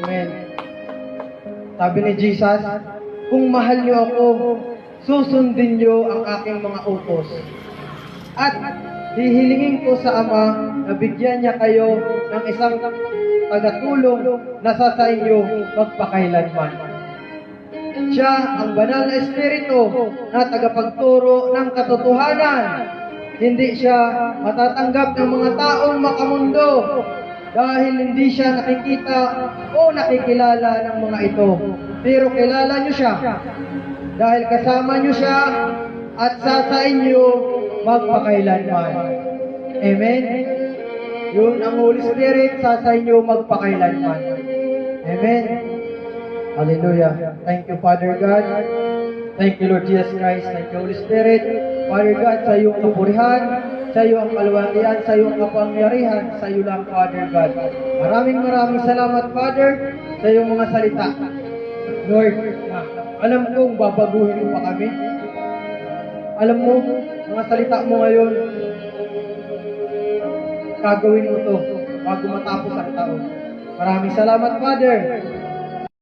Amen. Sabi ni Jesus, kung mahal niyo ako, susundin niyo ang aking mga utos. At hihilingin ko sa Ama na bigyan niya kayo ng isang tagatulong na sa inyo magpakailanman. Siya ang banal na Espiritu na tagapagturo ng katotohanan. Hindi siya matatanggap ng mga taong makamundo dahil hindi siya nakikita o nakikilala ng mga ito. Pero kilala niyo siya dahil kasama niyo siya at sa inyo magpakailanman. Amen? Yun ang Holy Spirit sa inyo magpakailanman. Amen? Hallelujah. Thank you, Father God. Thank you, Lord Jesus Christ. Thank you, Holy Spirit. Father God, sa iyong kapurihan, sa iyo ang kalwatian, sa iyo ang kapangyarihan, sa iyo lang, Father God. Maraming salamat, Father, sa iyong mga salita. Lord, alam kong babaguhin mo pa kami. Alam mo, mga salita mo ngayon, gagawin mo to bago matapos ang taon. Maraming salamat, Father.